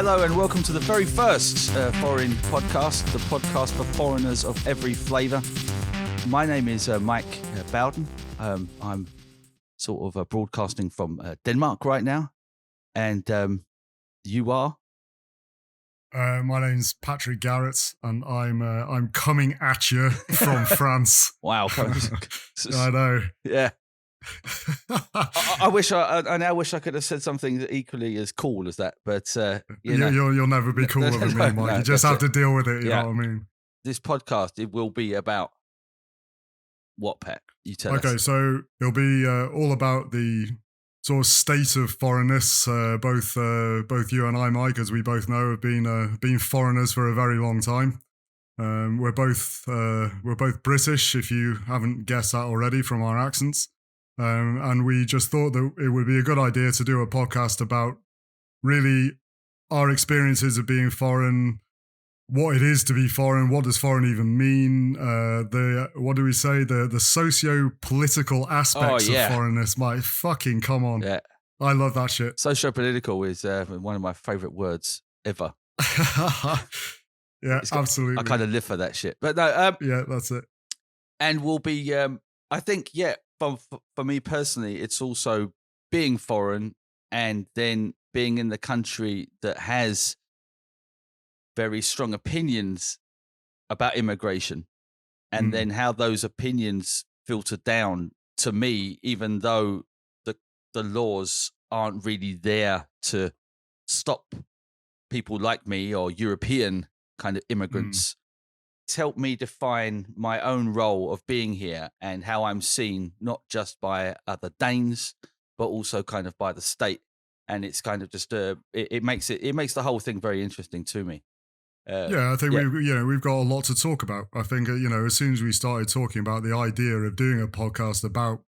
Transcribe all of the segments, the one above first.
Hello and welcome to the very first Forrin podcast, the podcast for foreigners of every flavour. My name is Mike Bowden. I'm sort of broadcasting from Denmark right now. And you are? My name's Patrick Garratt, and I'm coming at you from France. Wow. I know. Yeah. I now wish I could have said something equally as cool as that, but you'll never be cooler than me, Mike. No, you just have to deal with it. You know what I mean? This podcast, it will be about what, Pat? You tell us. Okay, so it'll be all about the sort of state of foreignness. Both you and I, Mike, as we both know, have been foreigners for a very long time. We're both British, if you haven't guessed that already from our accents. And we just thought that it would be a good idea to do a podcast about really our experiences of being foreign, what it is to be foreign, what does foreign even mean, what do we say, the socio-political aspects of foreignness. Mate, fucking come on. Yeah. I love that shit. Socio-political is one of my favourite words ever. Yeah, absolutely. I kind of live for that shit. But no, yeah, that's it. And we'll be, I think, for me personally, it's also being foreign and then being in the country that has very strong opinions about immigration, and then how those opinions filter down to me, even though the laws aren't really there to stop people like me or European kind of immigrants. It's helped me define my own role of being here and how I'm seen, not just by other Danes, but also kind of by the state. And it's kind of just it makes the whole thing very interesting to me. I think we've got a lot to talk about. I think as soon as we started talking about the idea of doing a podcast about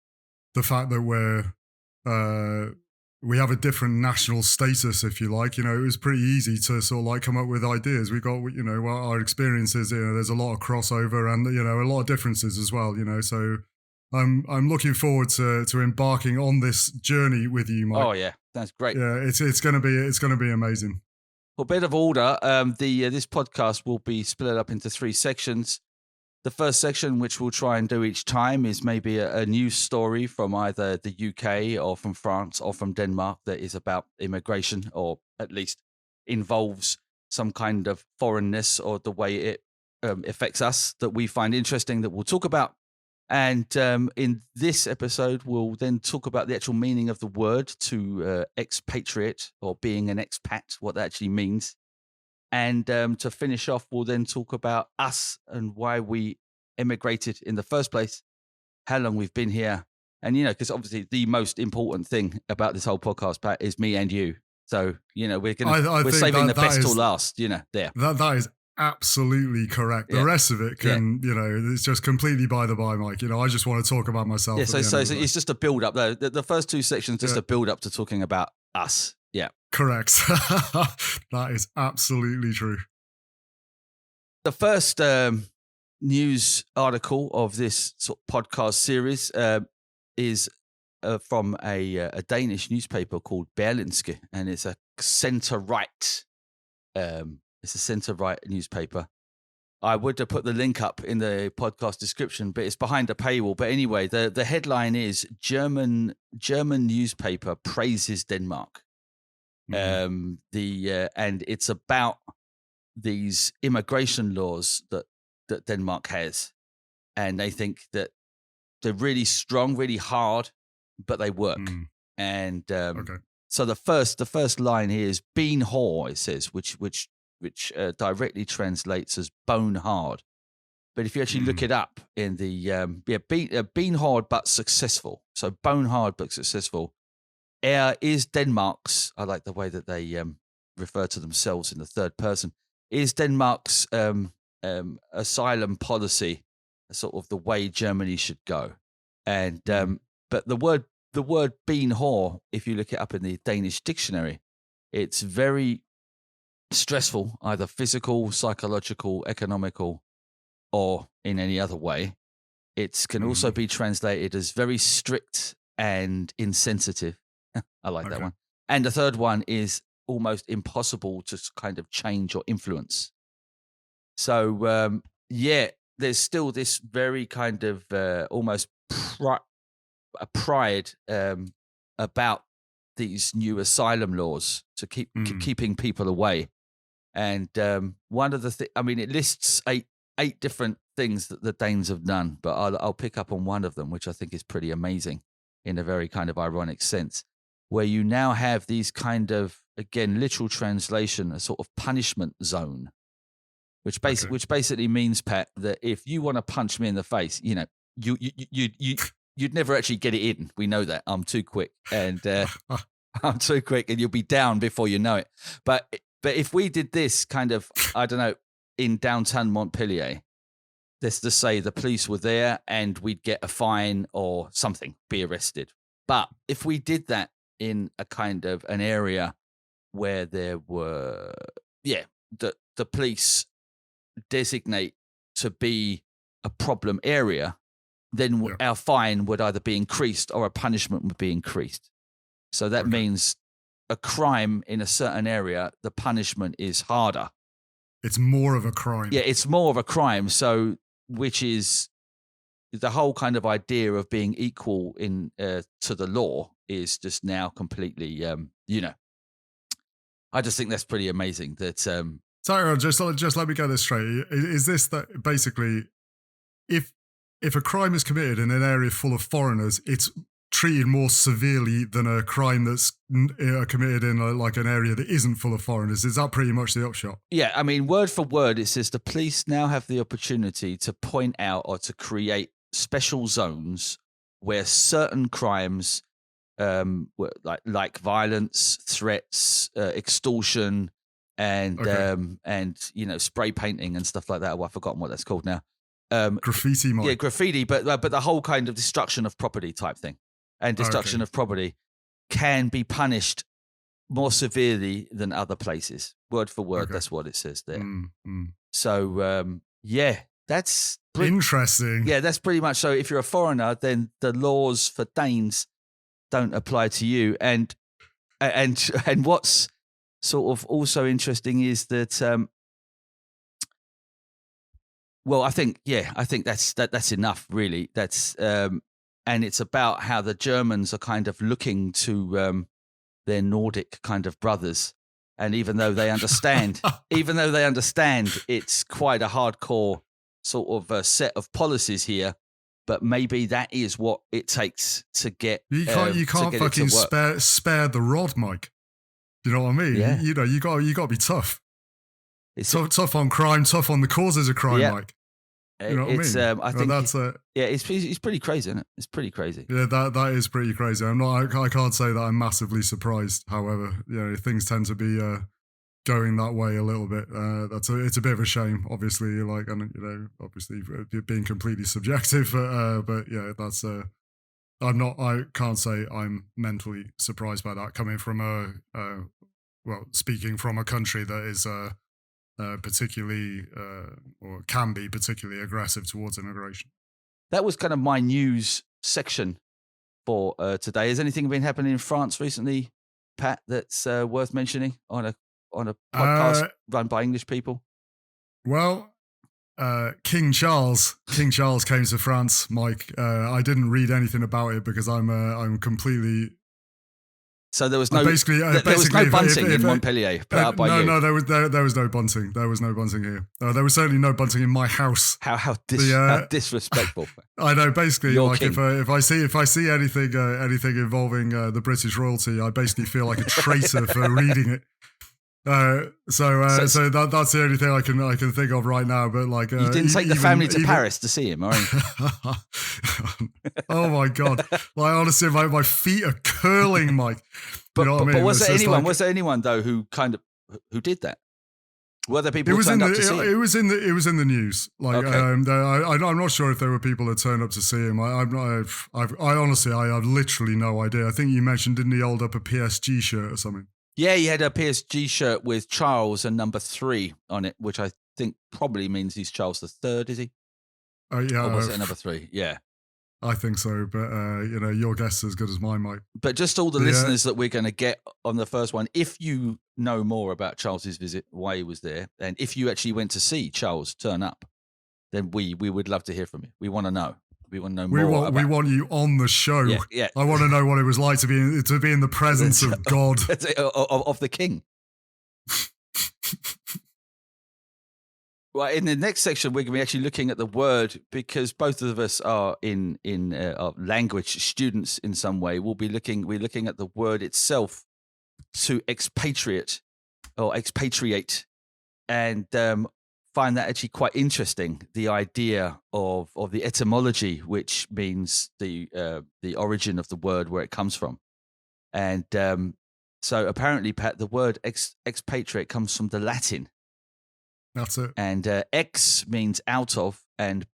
the fact that we have a different national status, if you like, it was pretty easy to sort of like come up with ideas. We got our experiences. There's a lot of crossover and a lot of differences as well. So I'm looking forward to embarking on this journey with you, Mike. Oh yeah, that's great. Yeah, it's gonna be amazing. For a bit of order, this podcast will be split up into 3 sections. The first section, which we'll try and do each time, is maybe a news story from either the UK or from France or from Denmark that is about immigration, or at least involves some kind of foreignness or the way it affects us that we find interesting that we'll talk about. And in this episode, we'll then talk about the actual meaning of the word to expatriate, or being an expat, what that actually means. And to finish off, we'll then talk about us and why we emigrated in the first place, how long we've been here. And, because obviously the most important thing about this whole podcast, Pat, is me and you. So, we're saving the best till last, there. That is absolutely correct. The rest of it can, it's just completely by the by, Mike. I just want to talk about myself. Yeah, so it's just a build up, though. The first 2 sections, just a build up to talking about us. Yeah. Correct. That is absolutely true. The first news article of this sort of podcast series is from a Danish newspaper called Berlingske, and it's a centre-right. It's a centre-right newspaper. I would have put the link up in the podcast description, but it's behind a paywall. But anyway, the headline is German newspaper praises Denmark. And it's about these immigration laws that Denmark has, and they think that they're really strong, really hard, but they work. And so the first line here is "bean hård," it says, which directly translates as bone hard. But if you actually look it up in the bean hard but successful, so bone hard but successful. Is Denmark's, I like the way that they refer to themselves in the third person, is Denmark's asylum policy sort of the way Germany should go? And but the word bean hård, if you look it up in the Danish dictionary, it's very stressful, either physical, psychological, economical, or in any other way. It can also be translated as very strict and insensitive. I like that one. And the third one is almost impossible to kind of change or influence. So there's still this very kind of almost pride about these new asylum laws to keep keeping people away. And one of the it lists eight different things that the Danes have done, but I'll pick up on one of them, which I think is pretty amazing in a very kind of ironic sense, where you now have these kind of, again, literal translation, a sort of punishment zone, which basically means, Pat, that if you want to punch me in the face, you'd never actually get it in. We know that. I'm too quick, and I'm too quick, and you'll be down before you know it. But if we did this kind of, I don't know, in downtown Montpellier, let's just say the police were there and we'd get a fine or something, be arrested. But if we did that in a kind of an area where there were, the police designate to be a problem area, then our fine would either be increased or a punishment would be increased. So that means a crime in a certain area, the punishment is harder. It's more of a crime. Yeah, it's more of a crime. So, which is the whole kind of idea of being equal in to the law is just now completely, I just think that's pretty amazing. That sorry, just let me get this straight. Is this that basically, if a crime is committed in an area full of foreigners, it's treated more severely than a crime that's committed in an area that isn't full of foreigners? Is that pretty much the upshot? Yeah, I mean, word for word, it says the police now have the opportunity to point out or to create special zones where certain crimes, like violence, threats, extortion, and spray painting and stuff like that. Well, I've forgotten what that's called now. Graffiti, Mike. Yeah, graffiti, but the whole kind of destruction of property type thing. And destruction of property can be punished more severely than other places. Word for word, that's what it says there. So, that's interesting. Yeah, that's pretty much. So if you're a foreigner, then the laws for Danes don't apply to you. And what's sort of also interesting is that, I think that's enough, really. That's and it's about how the Germans are kind of looking to their Nordic kind of brothers, and even though they understand, it's quite a hardcore sort of a set of policies here, but maybe that is what it takes to get. You can't fucking spare the rod, Mike. You know what I mean? Yeah. You got to be tough. It's tough on crime, tough on the causes of crime, Mike. You know what I mean? I think that's it's pretty crazy, isn't it? It's pretty crazy. Yeah, that is pretty crazy. I can't say that I'm massively surprised. However, things tend to be going that way a little bit. It's a bit of a shame, obviously. Obviously being completely subjective, but yeah, that's. I can't say I'm mentally surprised by that coming from speaking from a country that is particularly or can be particularly aggressive towards immigration. That was kind of my news section for today. Has anything been happening in France recently, Pat, that's worth mentioning on a podcast run by English people? Well, King Charles came to France, Mike. I didn't read anything about it because I'm completely. So there was no bunting in Montpellier put out by you. No, there was no bunting. There was no bunting here. There was certainly no bunting in my house. How disrespectful! I know. Basically, if I see anything involving the British royalty, I basically feel like a traitor for reading it. So that's the only thing I can think of right now. But you didn't take the family to Paris to see him, are you? Oh my god! Honestly, my feet are curling, Mike. But was there anyone though who did that? Were there people who turned up to see him? It was in the news. I'm not sure if there were people that turned up to see him. I honestly have literally no idea. I think you mentioned, didn't he hold up a PSG shirt or something? Yeah, he had a PSG shirt with Charles and number 3 on it, which I think probably means he's Charles III, is he? Yeah. Or was it number 3? Yeah. I think so, but your guess is as good as mine, Mike. But just all the Yeah. listeners that we're going to get on the first one, if you know more about Charles's visit, why he was there, and if you actually went to see Charles turn up, then we would love to hear from you. We want to know. We want to know more. We want you on the show. Yeah. I want to know what it was like to be in the presence of God, of the King. Well, in the next section, we're going to be actually looking at the word, because both of us are in language students in some way. We're looking at the word itself, to expatriate or expatriate, and find that actually quite interesting. The idea of the etymology, which means the origin of the word, where it comes from, and so apparently, Pat, the word expatriate comes from the Latin. That's it. And ex means out of, and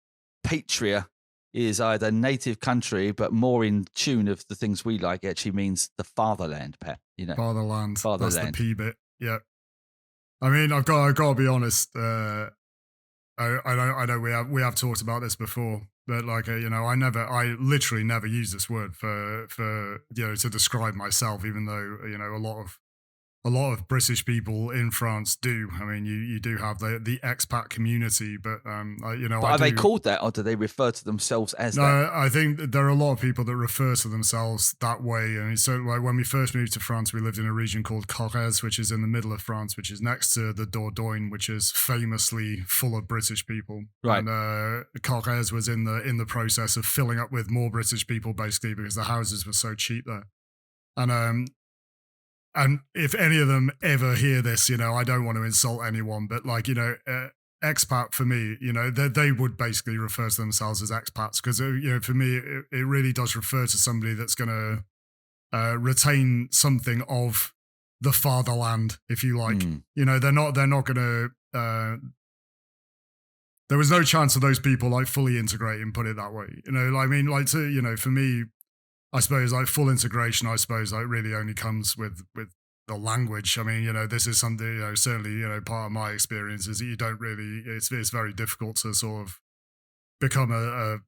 patria is either native country, but more in tune of the things we like. It actually means the fatherland, Pat. Fatherland. Fatherland. That's the P bit. Yeah. I mean, I've got to be honest. I know we have talked about this before, but I literally never use this word for to describe myself, even though a lot of British people in France do. I mean, you do have the expat community, but But are they called that, or do they refer to themselves as that? No, I think that there are a lot of people that refer to themselves that way. I mean, so like when we first moved to France, we lived in a region called Garratt, which is in the middle of France, which is next to the Dordogne, which is famously full of British people. Right. And Garratt was in the process of filling up with more British people, basically, because the houses were so cheap there. And if any of them ever hear this, I don't want to insult anyone, but expat for me, they would basically refer to themselves as expats, because for me, it really does refer to somebody that's going to retain something of the fatherland, if you like. They're not going to. There was no chance of those people like fully integrating, put it that way. For me, I suppose like full integration, I suppose like really only comes with the language. I mean, this is something, certainly, part of my experience is that you don't really, it's very difficult to sort of become a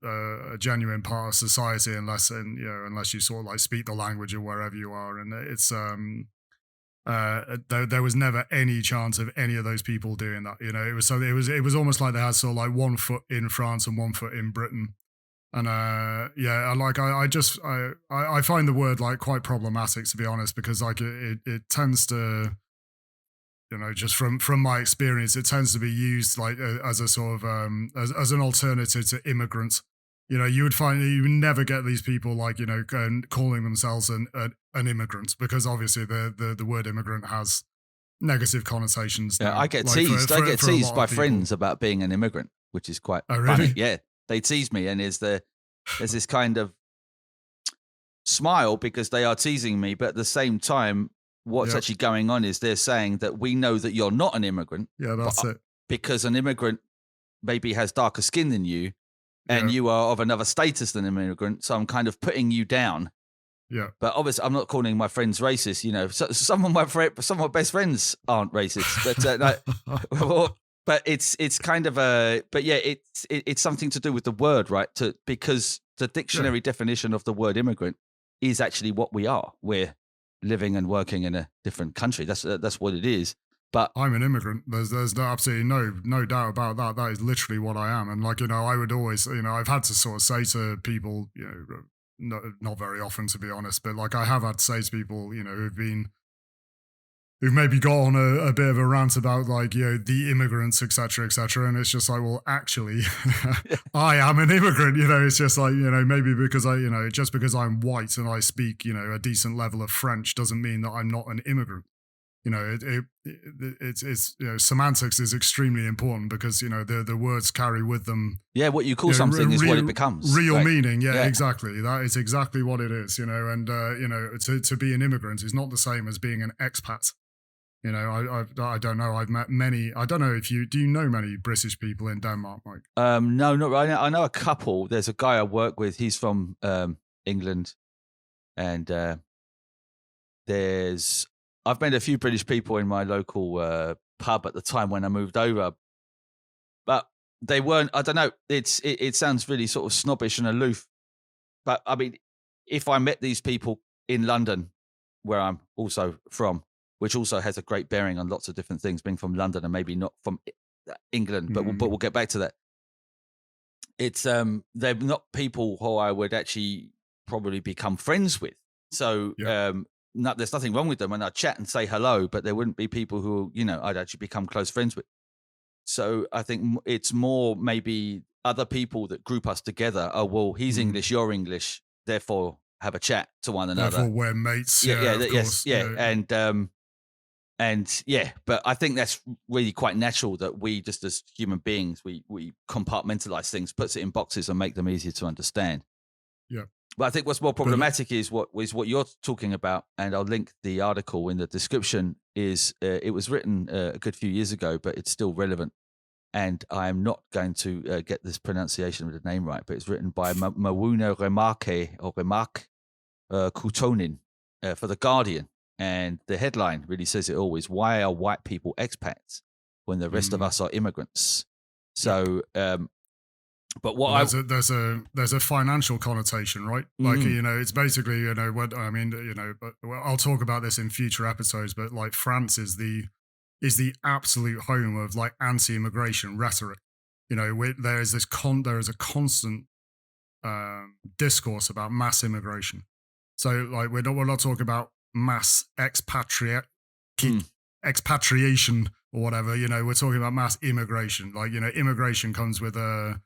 genuine part of society unless you sort of like speak the language of wherever you are. And it's, there was never any chance of any of those people doing that. It was almost like they had sort of like one foot in France and one foot in Britain. And I find the word like quite problematic, to be honest, because like it tends to, just from my experience, it tends to be used like as a sort of as an alternative to immigrants. You would find that you would never get these people like calling themselves an immigrant, because obviously the word immigrant has negative connotations. Yeah, I get teased. I get teased by friends about being an immigrant, which is quite funny. Yeah. They tease me, and there's this kind of smile because they are teasing me, but at the same time, what's actually going on is they're saying that we know that you're not an immigrant. Yeah, that's it. Because an immigrant maybe has darker skin than you, and you are of another status than an immigrant, so I'm kind of putting you down. Yeah. But obviously, I'm not calling my friends racist. Some of my best friends aren't racist, but But it's kind of it's something to do with the word, right? Because the dictionary definition of the word immigrant is actually what we are. We're living and working in a different country. That's what it is. But I'm an immigrant. There's absolutely no doubt about that. That is literally what I am. And like I would always I've had to sort of say to people not very often, to be honest, but like I have had to say to people who've maybe got on a bit of a rant about like, the immigrants, et cetera, and it's just like, well, actually, I am an immigrant, it's just like, maybe because just because I'm white and I speak, a decent level of French doesn't mean that I'm not an immigrant. It's semantics is extremely important because, the words carry with them. Yeah, what you call something is what it becomes. Real meaning. Yeah, exactly. That is exactly what it is, and, to be an immigrant is not the same as being an expat. I don't know. I've met many. I don't know if do you know many British people in Denmark, Mike? No, not right now. I know a couple. There's a guy I work with. He's from England, and I've met a few British people in my local pub at the time when I moved over, but they weren't. I don't know. It sounds really sort of snobbish and aloof, but I mean, if I met these people in London, where I'm also from, which also has a great bearing on lots of different things, being from London and maybe not from England, but we'll get back to that. It's they're not people who I would actually probably become friends with. So there's nothing wrong with them, and I'd chat and say hello, but there wouldn't be people who I'd actually become close friends with. So I think it's more maybe other people that group us together. Oh well, he's English, you're English, therefore have a chat to one another. Therefore we're mates. Of course. And but I think that's really quite natural that we just as human beings, we compartmentalize things, puts it in boxes and make them easier to understand. Yeah. But I think what's more problematic is what you're talking about, and I'll link the article in the description, is it was written a good few years ago, but it's still relevant. And I'm not going to get this pronunciation of the name right, but it's written by Mawuna Remarque Kutonin for The Guardian. And the headline really says it all: is why are white people expats when the rest of us are immigrants? So, but what there's a financial connotation, right? Like it's basically what I mean. But I'll talk about this in future episodes. But like France is the absolute home of like anti-immigration rhetoric. There is a constant discourse about mass immigration. So like we're not talking about mass expatriation or whatever. We're talking about mass immigration. Like immigration comes with a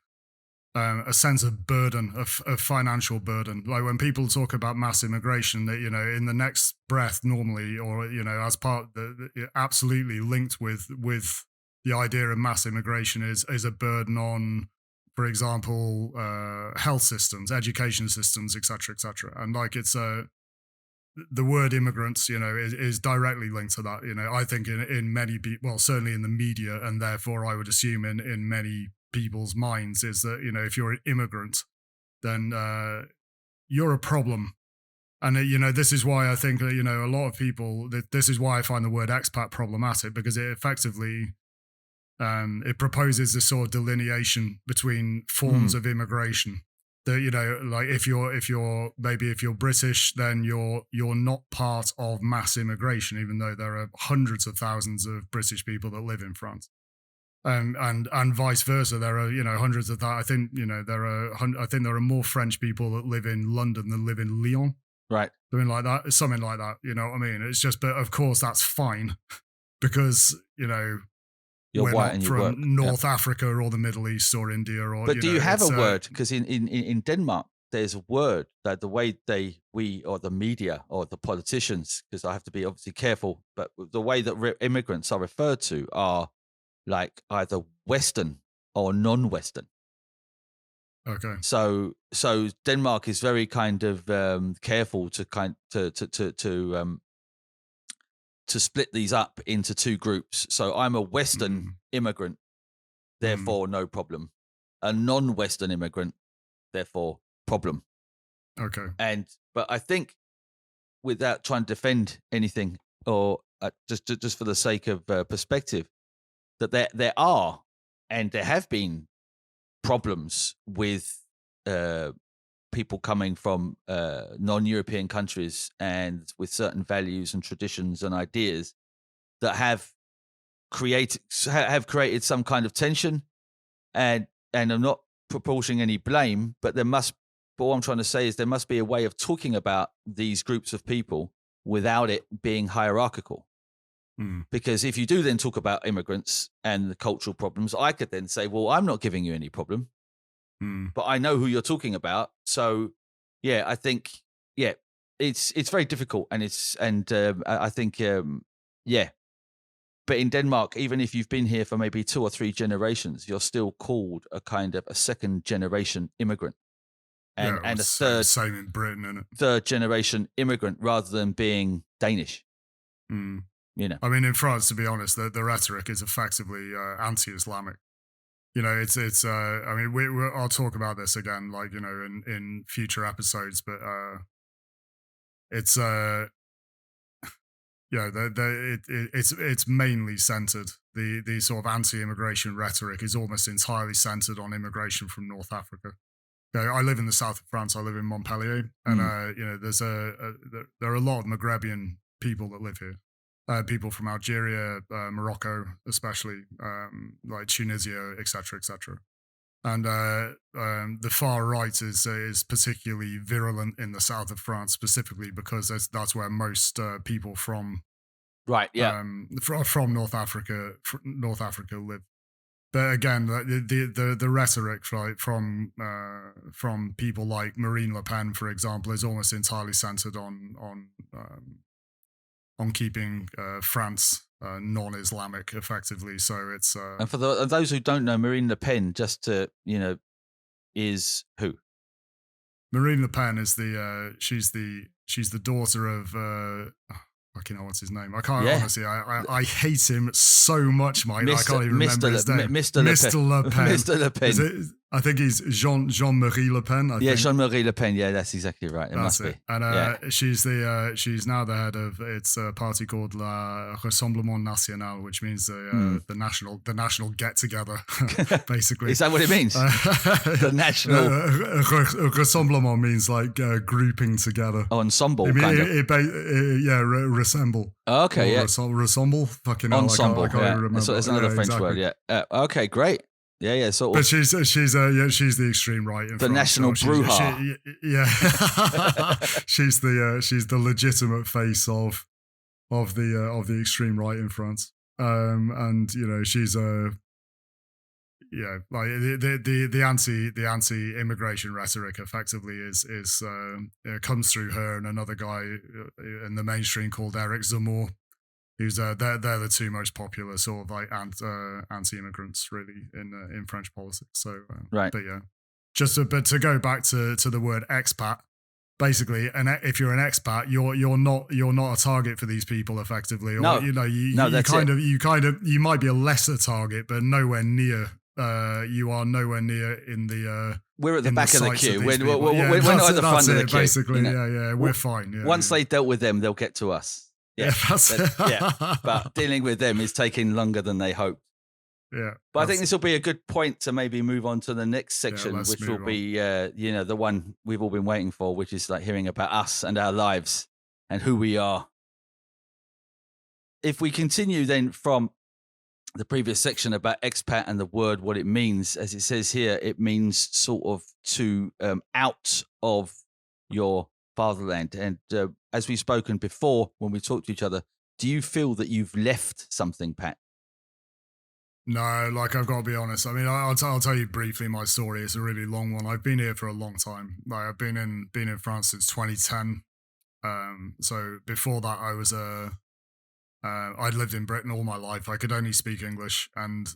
sense of burden, of financial burden. Like when people talk about mass immigration, that in the next breath, normally, or as part absolutely linked with the idea of mass immigration is a burden on, for example, health systems, education systems, etc., etc. And like it's the word immigrants, is directly linked to that. I think in many people, certainly in the media, and therefore I would assume in many people's minds, is that if you're an immigrant, then you're a problem. And this is why I think a lot of people, this is why I find the word expat problematic, because it effectively it proposes this sort of delineation between forms of immigration. That like if you're British, then you're not part of mass immigration, even though there are hundreds of thousands of British people that live in France. And vice versa. There are hundreds of that. I think there are more French people that live in London than live in Lyon. Right. Something like that. You know what I mean? It's just, but of course that's fine because you're we're white not and you from work. North Africa or the Middle East or India or. But do you have a word? Because in Denmark there's a word that the way we or the media or the politicians, because I have to be obviously careful, but the way that immigrants are referred to are like either Western or non-Western. Okay. So Denmark is very kind of careful to split these up into two groups. So I'm a Western immigrant, therefore no problem. A non-Western immigrant, therefore problem. Okay. But I think, without trying to defend anything, or just for the sake of perspective, that there are and there have been problems with people coming from non-European countries and with certain values and traditions and ideas that have created some kind of tension, and I'm not proportioning any blame, but what I'm trying to say is there must be a way of talking about these groups of people without it being hierarchical. Because if you do then talk about immigrants and the cultural problems, I could then say, well, I'm not giving you any problem, but I know who you're talking about. So yeah, I think, it's very difficult, and I think, but in Denmark, even if you've been here for maybe 2 or 3 generations, you're still called a kind of a second generation immigrant. And a same in Britain, isn't it? Third generation immigrant rather than being Danish. I mean, in France, to be honest, the rhetoric is effectively anti-Islamic. It's. I mean, I'll talk about this again, like in future episodes, but it's. It's mainly centered. The sort of anti-immigration rhetoric is almost entirely centered on immigration from North Africa. I live in the south of France. I live in Montpellier, and you know, there are a lot of Maghrebian people that live here. People from Algeria, Morocco, especially, like Tunisia, etc., etc. And the far right is particularly virulent in the south of France, specifically because that's where most people from Right. Yeah. from North Africa live. But again, the rhetoric, right, from people like Marine Le Pen, for example, is almost entirely centered on keeping France non-Islamic, effectively. So it's And for those who don't know, Marine Le Pen, just to is who? Marine Le Pen is she's the daughter of fucking hell, what's his name? I can't honestly. I hate him so much, mate. I can't even remember his name. Mr. Le Pen. Mr. Le Pen. I think he's Jean-Marie Le Pen. Jean-Marie Le Pen. Yeah, that's exactly right. It must be. And she's now the head of it's a party called La Rassemblement National, which means the national get together, basically. Is that what it means? The national Rassemblement means like grouping together. Oh, ensemble. Resemble. Oh, okay, yeah. Resemble. Fucking hell, ensemble. I can't remember. There's another French word. Yeah. Okay, great. Yeah, sort of. But she's the extreme right in the France, national brouhaha. She's the legitimate face of the extreme right in France. And you know, she's like the anti-immigration rhetoric effectively comes through her and another guy in the mainstream called Eric Zemmour. Who's they're the two most popular sort of like anti-immigrants really in French politics. So right, but yeah, but to go back to the word expat, basically, and if you're an expat, you're not a target for these people effectively. Or, no, you might be a lesser target, but nowhere near. You are nowhere near in the. We're at the back of the queue. We're not at the front of the queue. Basically, we're fine. Yeah, once they dealt with them, they'll get to us. But dealing with them is taking longer than they hoped. Yeah, but I think this will be a good point to maybe move on to the next section, which will be, the one we've all been waiting for, which is like hearing about us and our lives and who we are. If we continue then from the previous section about expat and the word, what it means, as it says here, it means sort of to out of your fatherland. And as we've spoken before when we talked to each other, do you feel that you've left something, Pat? No, like I've got to be honest. I mean, I'll tell you briefly my story. It's a really long one. I've been here for a long time. Like I've been in France since 2010. So before that, I was I'd lived in Britain all my life. I could only speak English, and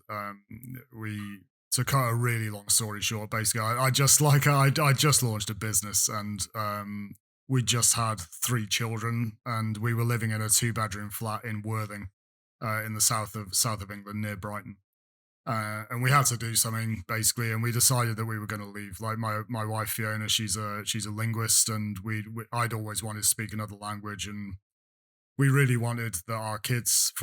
to cut a really long story short, basically, I just launched a business, and we just had 3 children, and we were living in a 2-bedroom flat in Worthing, in the south of England near Brighton. And we had to do something basically, and we decided that we were going to leave. Like my wife Fiona, she's a linguist, and I'd always wanted to speak another language, and we really wanted for our kids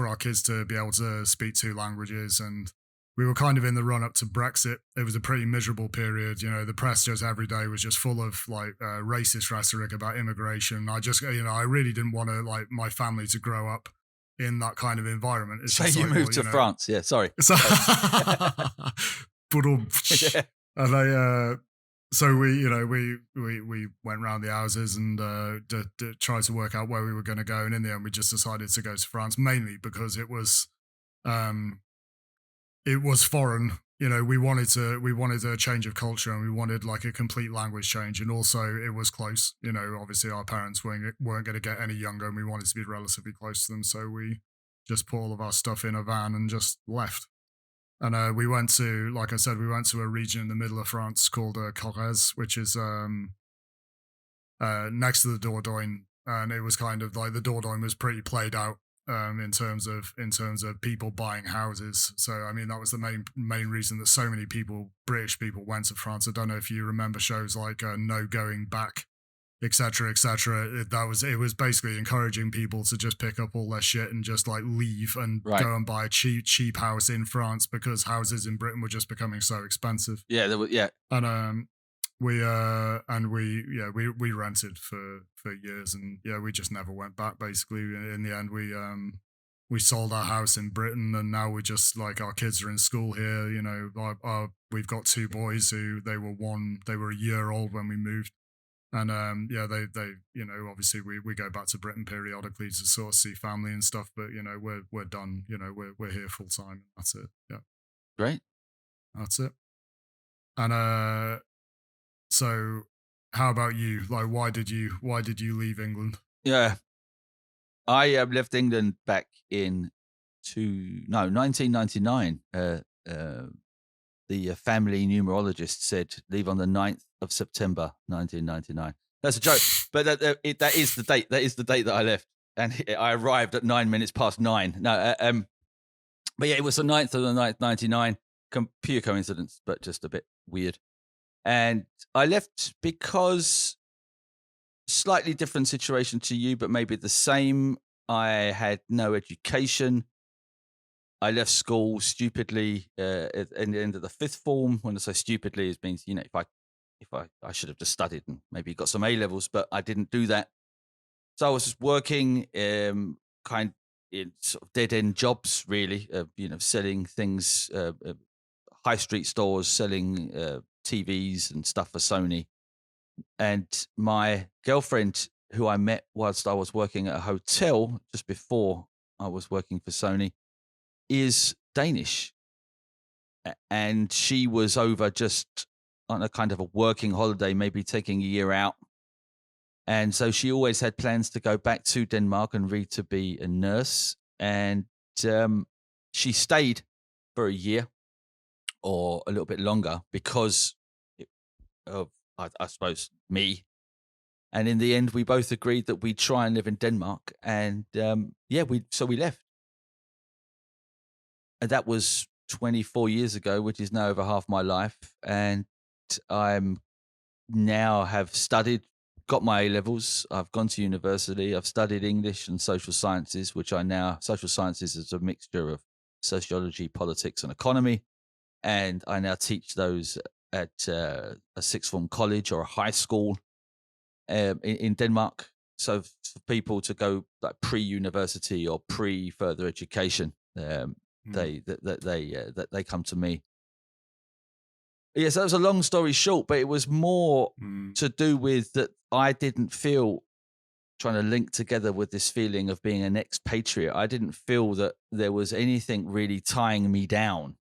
to be able to speak 2 languages. And we were kind of in the run up to Brexit. It was a pretty miserable period. You know, the press just every day was just full of like racist rhetoric about immigration. I really didn't want to like my family to grow up in that kind of environment. It's so you moved to France. Yeah, sorry. And so we went round the houses and tried to work out where we were going to go. And in the end, we just decided to go to France, mainly because it was foreign. You know, we wanted a change of culture, and we wanted like a complete language change, and also it was close. You know, obviously our parents weren't going to get any younger, and we wanted to be relatively close to them, so we just put all of our stuff in a van and just left. And we went to, like I said, a region in the middle of France called Corrèze, which is next to the Dordogne, and it was kind of like the Dordogne was pretty played out. In terms of people buying houses. So I mean that was the main reason that so many British people went to France. I don't know if you remember shows like No Going Back, etc., etc. It was basically encouraging people to just pick up all their shit and just like leave and go and buy a cheap house in France, because houses in Britain were just becoming so expensive. Yeah, And we rented for years, and yeah, we just never went back. Basically, in the end, we sold our house in Britain, and now we just like our kids are in school here. You know, we've got two boys who they were a year old when we moved. And yeah, they obviously we go back to Britain periodically to sort of see family and stuff, but we're done. We're here full time. That's it. Yeah, Great. that's it. And so how about you? Like, why did you leave England? Yeah. I left England back in 1999. The family numerologist said leave on the 9th of September 1999. That's a joke, but that is the date. That is the date that I left, and I arrived at 9 minutes past 9. No, but yeah, it was the 9th of the 9th, 99. Pure coincidence, but just a bit weird. And I left because slightly different situation to you, but maybe the same. I had no education. I left school stupidly at the end of the fifth form. When I say stupidly, it means if I should have just studied and maybe got some A levels, but I didn't do that. So I was just working kind in sort of dead end jobs, really. Selling things, high street stores, selling TVs and stuff for Sony. And my girlfriend, who I met whilst I was working at a hotel just before I was working for Sony, is Danish. And she was over just on a kind of a working holiday, maybe taking a year out. And so she always had plans to go back to Denmark and read to be a nurse. And she stayed for a year or a little bit longer because of, I suppose, me. And in the end, we both agreed that we'd try and live in Denmark. And we left. And that was 24 years ago, which is now over half my life. And I'm now have studied, got my A levels. I've gone to university. I've studied English and social sciences, social sciences is a mixture of sociology, politics, and economy. And I now teach those at a sixth form college or a high school in Denmark. So for people to go like pre-university or pre-further education, they come to me. Yes, that was a long story short, but it was more to do with that I didn't feel, trying to link together with this feeling of being an expatriate, I didn't feel that there was anything really tying me down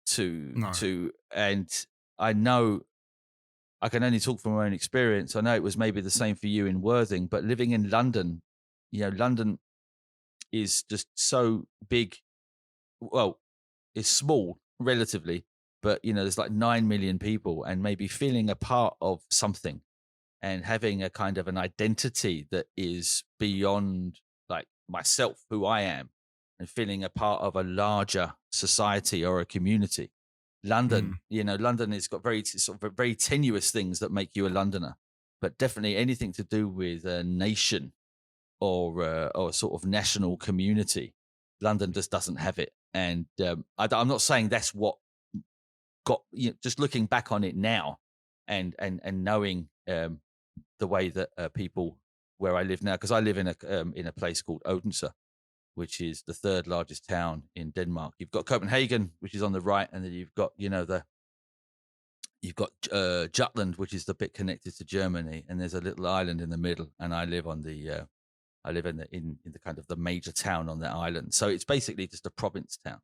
to, and I know I can only talk from my own experience. I know it was maybe the same for you in Worthing, but living in London, London is just so big. Well, it's small relatively, but there's like 9 million people, and maybe feeling a part of something and having a kind of an identity that is beyond like myself, who I am, and feeling a part of a larger society or a community. London, London has got very tenuous things that make you a Londoner, but definitely anything to do with a nation or a sort of national community, London just doesn't have it. And I'm not saying that's what got, just looking back on it now and knowing the way that people where I live now, because I live in a place called Odense, which is the third largest town in Denmark. You've got Copenhagen, which is on the right, and then you've got Jutland, which is the bit connected to Germany, and there's a little island in the middle. And I live on the in the kind of the major town on that island. So it's basically just a province town.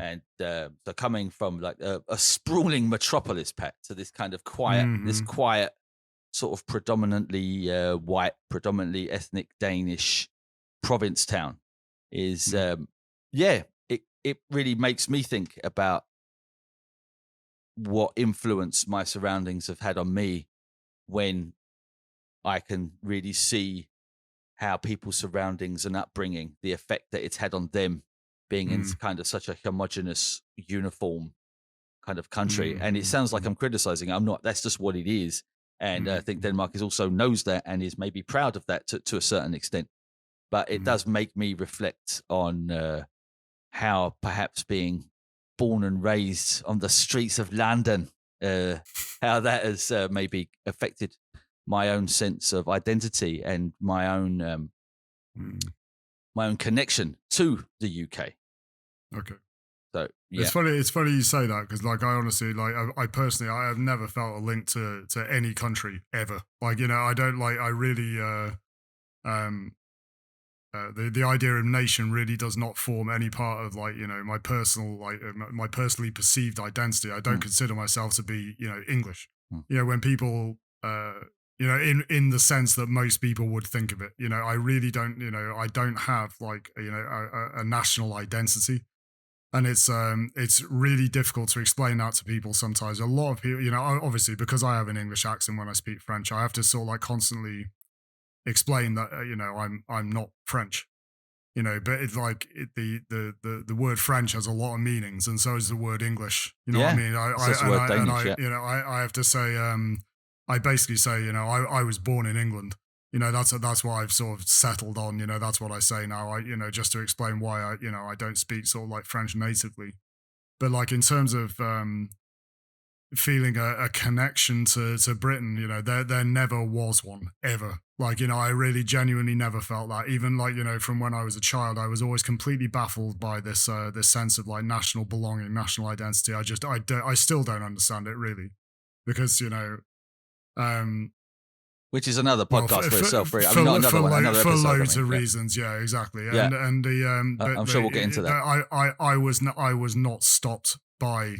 And so coming from like a sprawling metropolis, Pat, to this kind of quiet, sort of predominantly white, predominantly ethnic Danish province town is it really makes me think about what influence my surroundings have had on me, when I can really see how people's surroundings and upbringing, the effect that it's had on them, being in kind of such a homogenous, uniform kind of country. And it sounds like I'm criticizing it. I'm not. That's just what it is. And I think Denmark also knows that and is maybe proud of that to a certain extent. But it does make me reflect on how perhaps being born and raised on the streets of London how that has maybe affected my own sense of identity and my own connection to the UK. Okay. So yeah, it's funny you say that, because like I honestly, like I personally, I have never felt a link to any country ever. Like, you know, I don't like, I really the idea of nation really does not form any part of, like, you know, my personal, like my personally perceived identity. I don't consider myself to be, you know, English. You know, when people you know, in the sense that most people would think of it, you know, I really don't, you know, I don't have like, you know, a national identity. And it's really difficult to explain that to people sometimes. A lot of people, you know, obviously because I have an English accent when I speak French, I have to sort of like constantly explain that you know, I'm not French, you know. But it's like the word French has a lot of meanings, and so is the word English. You know what I mean? So it's the word Danish, yeah. You know, I have to say, I basically say, you know, I was born in England. You know, that's what I've sort of settled on. You know, that's what I say now. You know, just to explain why you know, I don't speak sort of like French natively. But like in terms of feeling a connection to Britain, you know, there never was one ever. Like, you know, I really genuinely never felt that. Even like, you know, from when I was a child, I was always completely baffled by this this sense of like national belonging, national identity. I still don't understand it really, because, you know, which is another podcast for itself. I mean, not another one, another for episode. loads of reasons. Yeah, exactly. Yeah. And the but I'm sure we'll get into that. I was not stopped by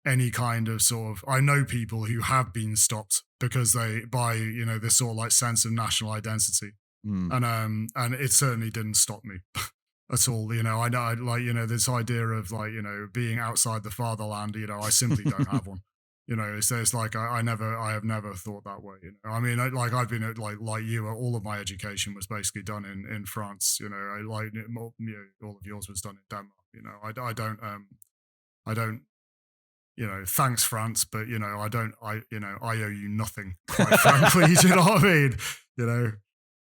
any kind of sort of. I know people who have been stopped because by, you know, this sort of like sense of national identity, and it certainly didn't stop me at all. You know, I like, you know, this idea of like, you know, being outside the fatherland. You know, I simply don't have one. You know, it's like I have never thought that way. You know, I mean, like I've been like you, all of my education was basically done in France. You know, like, you know, all of yours was done in Denmark. You know, I don't, you know, thanks France, but, you know, you know, I owe you nothing, quite frankly. Do you know what I mean? You know,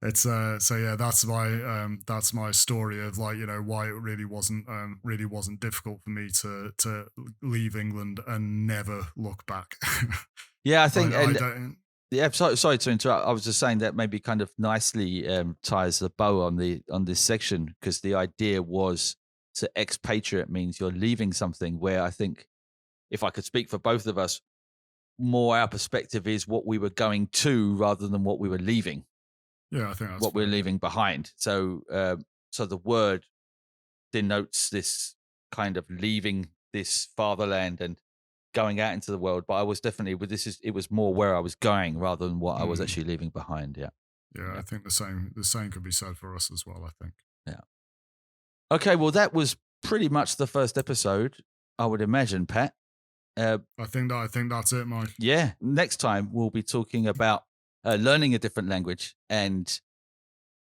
it's so yeah, that's my story of like, you know, why it really wasn't difficult for me to leave England and never look back. Yeah, I think I don't. Yeah, sorry to interrupt. I was just saying that maybe kind of nicely ties the bow on this section, because the idea was to expatriate means you're leaving something, where I think, if I could speak for both of us, more our perspective is what we were going to rather than what we were leaving. Yeah, I think that's what we're leaving behind. So, so the word denotes this kind of leaving this fatherland and going out into the world. But I was definitely it was more where I was going rather than what I was actually leaving behind. Yeah. Yeah, I think the same could be said for us as well, I think. Yeah. Okay, well, that was pretty much the first episode, I would imagine, Pat. I think that's it, Mike. Yeah. Next time we'll be talking about learning a different language, and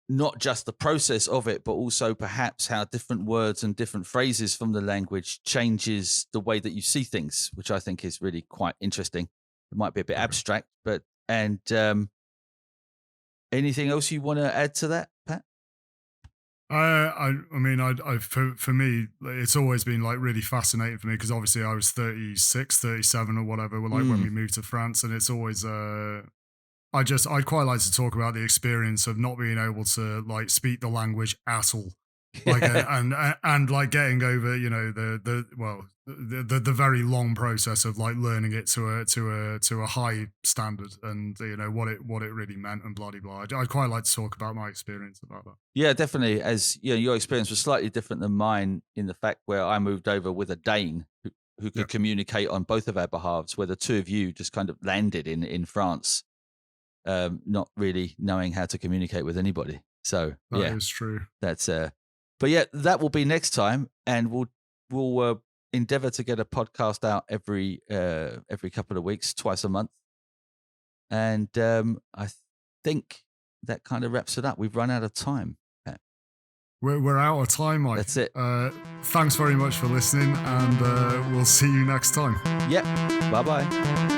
not just the process of it, but also perhaps how different words and different phrases from the language changes the way that you see things, which I think is really quite interesting. It might be a bit abstract, but anything else you want to add to that, Pat? I mean, for me, it's always been like really fascinating for me, because obviously I was 36, 37 or whatever, like when we moved to France, and it's always, I'd quite like to talk about the experience of not being able to like speak the language at all. Like, and like getting over, you know, the very long process of like learning it to a high standard, and, you know, what it really meant, and blah, blah, blah. I'd quite like to talk about my experience about that. Yeah, definitely. As you know, your experience was slightly different than mine, in the fact where I moved over with a Dane who could communicate on both of our behalves, where the two of you just kind of landed in France, not really knowing how to communicate with anybody. So that is true. That's but yeah, that will be next time, and we'll endeavor to get a podcast out every couple of weeks, twice a month. And I think that kind of wraps it up. We've run out of time. We're out of time, Mike. That's it. Thanks very much for listening, and we'll see you next time. Yep. Bye-bye.